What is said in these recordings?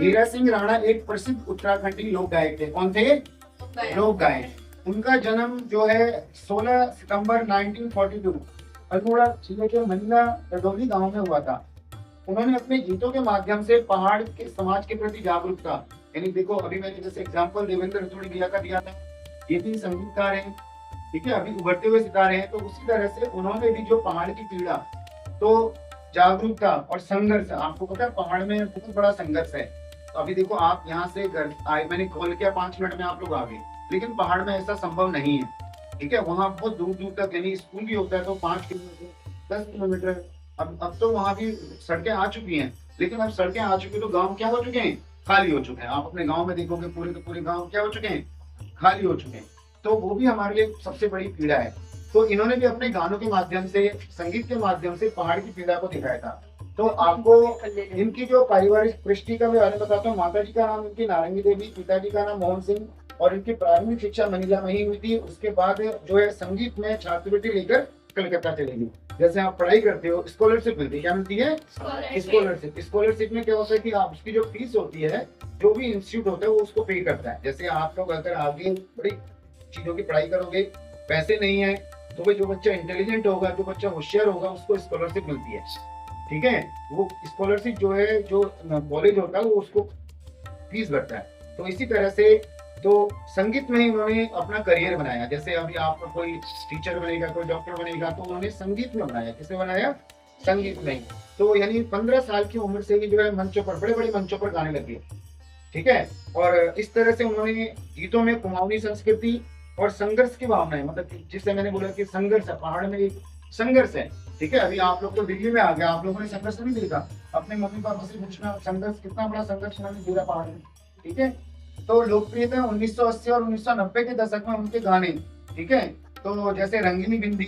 हीरा सिंह राणा एक प्रसिद्ध उत्तराखंडी लोक गायक थे। कौन थे? लोक गायक। उनका जन्म जो है 16 सितंबर 1942 अल्मोड़ा जिले के मंडला रदौली गांव में हुआ था। उन्होंने अपने गीतों के माध्यम से पहाड़ के समाज के प्रति जागरूकता, यानी देखो अभी मैंने जैसे एग्जांपल देवेंद्र रतोड़ी भैया का दिया था, ये भी संगीतकार हैं, ठीक है, अभी उभरते हुए सितारे हैं। तो उसी तरह से उन्होंने भी जो पहाड़ की पीड़ा, तो जागरूकता और संघर्ष, आपको पता है पहाड़ में बहुत बड़ा संघर्ष है। तो अभी देखो आप यहाँ से घर आए, मैंने कॉल किया 5 मिनट में आप लोग आ गए, लेकिन पहाड़ में ऐसा संभव नहीं है, ठीक है। वहाँ बहुत दूर दूर तक, यानी स्कूल भी होता है तो 5 किलोमीटर 10 किलोमीटर, अब तो वहाँ भी सड़कें आ चुकी हैं, लेकिन अब सड़कें आ चुकी तो गाँव क्या हो चुके हैं? खाली हो चुके हैं। आप अपने गाँव में देखोगे पूरे के पूरे गाँव क्या हो चुके हैं? खाली हो चुके हैं। तो वो भी हमारे लिए सबसे बड़ी पीड़ा है। तो इन्होंने भी अपने गानों के माध्यम से, संगीत के माध्यम से पहाड़ की पीड़ा को दिखाया था। तो आपको इनकी जो पारिवारिक पृष्ठि का मैं बारे में बताता हूँ। माता जी का नाम इनकी नारंगी देवी, पिताजी का नाम मोहन सिंह, और इनकी प्रारंभिक शिक्षा मनीला में ही हुई थी। उसके बाद जो है संगीत में छात्रवृत्ति लेकर कलकत्ता चले गई। जैसे आप पढ़ाई करते हो स्कॉलरशिप मिलती है, क्या मिलती है? स्कॉलरशिप। स्कॉलरशिप में क्या होता है कि आप उसकी जो फीस होती है, जो भी इंस्टीट्यूट होता है वो उसको पे करता है। जैसे आप लोग अगर आगे बड़ी चीजों की पढ़ाई करोगे, पैसे नहीं है, तो भाई जो बच्चा इंटेलिजेंट होगा, जो बच्चा होशियार होगा, उसको स्कॉलरशिप मिलती है, ठीक है। वो स्कॉलरशिप जो है, जो कॉलेज होता है वो उसको फीस भरता है। तो इसी तरह से तो संगीत में ही उन्होंने अपना करियर बनाया। जैसे अभी आपका कोई टीचर बनेगा, कोई डॉक्टर बनेगा, तो उन्होंने संगीत में बनाया। किसने बनाया? संगीत में। तो यानी 15 साल की उम्र से ही जो है मंचों पर, बड़े बड़े मंचों पर गाने लगे, ठीक है। और इस तरह से उन्होंने गीतों में कुमाऊनी संस्कृति और संघर्ष की भावनाएं, मतलब जिससे मैंने बोला कि संघर्ष है, पहाड़ में एक संघर्ष है, ठीक है। अभी आप लोग तो दिल्ली में आ गए, आप लोगों ने संघर्ष नहीं देखा। अपने मम्मी पापा से पूछना, संघर्ष कितना बड़ा संघर्ष उन्होंने देखा पहाड़ में, ठीक है। तो लोकप्रियता 1980 और 1990 के दशक में उनके गाने, ठीक है। तो जैसे रंगीनी बिंदी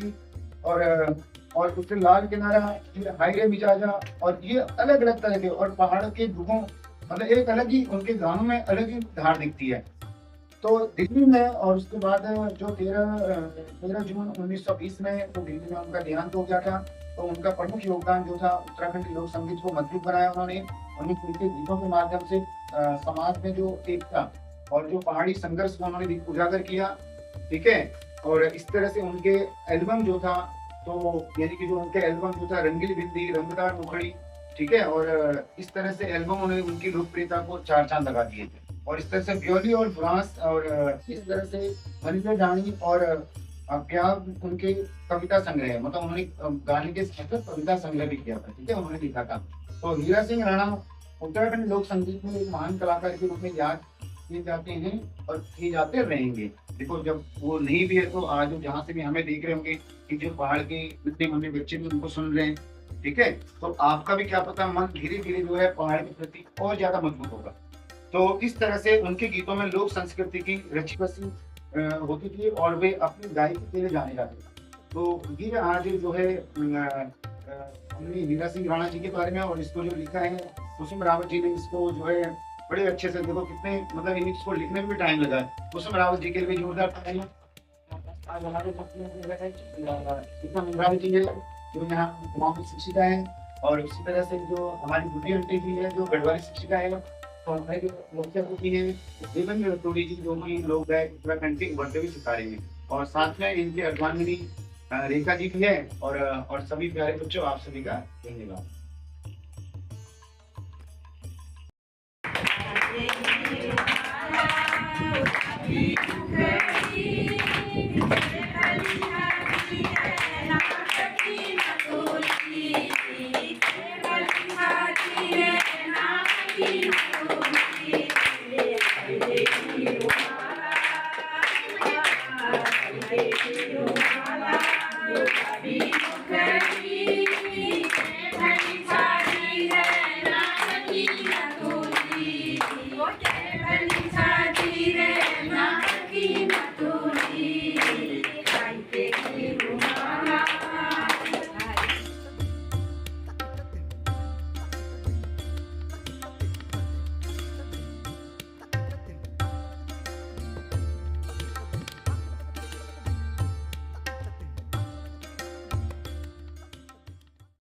और उससे लाल किनारा, फिर हाईरे मिजाजा, और ये अलग अलग तरह के, और पहाड़ के दुखों मतलब एक अलग ही उनके गानों में अलग ही धार दिखती है। तो दिल्ली में, और उसके बाद जो 13 जून 1920 में तो दिल्ली में उनका देहांत हो गया था। तो उनका प्रमुख योगदान जो था उत्तराखंड लोक संगीत को मजबूत बनाया उन्होंने। उनके गीतों के माध्यम से समाज में जो एकता और जो पहाड़ी संघर्ष को उन्होंने उजागर किया, ठीक है। और इस तरह से उनके एल्बम जो था, तो यानी कि जो उनके एल्बम जो था रंगीली बिंदी, रंगदार मुखड़ी, ठीक है, और इस तरह से एल्बम उन्होंने उनकी लोकप्रियता को चार चांद लगा दिए थे। और इस तरह से ब्योली और फ्रांस, और इस तरह से मनिंदर डाणी और प्यार उनके कविता संग्रह, मतलब उन्होंने गाने के साथ कविता संग्रह भी किया था, ठीक है, उन्होंने लिखा था। तो हीरा सिंह राणा उत्तराखंड लोक संगीत में एक महान कलाकार के रूप में याद किए जाते हैं और किए जाते रहेंगे। देखो, जब वो नहीं भी है तो आज जहाँ से भी हमें देख रहे होंगे कि जो पहाड़ के इतने मंदिर बच्चे भी उनको सुन रहे हैं, ठीक है, तो आपका भी क्या पता मन धीरे धीरे जो है पहाड़ के प्रति और ज्यादा मजबूत होगा। तो इस तरह से उनके गीतों में लोक संस्कृति की रची बसी होती थी, और वे अपनी गायकी के लिए जाने जाते थे। तो ये आज जो है हमने हीरा सिंह राणा जी के बारे में, और इसको जो लिखा है कुसुम रावत जी ने, इसको जो है बड़े अच्छे से, देखो कितने मतलब इसको लिखने में भी टाइम लगा है। कुसुम रावत जी के लिए जोरदार तालियां। आज हमारे रावत जी है जो यहाँ गाँव की शिक्षिका है, और इसी तरह से जो हमारी बुढ़ी आंटी भी है जो गढ़वाली शिक्षिका है, तो हमारे मुखिया होती है देवन रतौड़ी जी जो कि लोग गए उत्तराखंड के उभरते हुए सितारे हैं, और साथ में इनके अर्धांगिनी रेखा जी भी है। और सभी प्यारे बच्चों, आप सभी का धन्यवाद। Okay.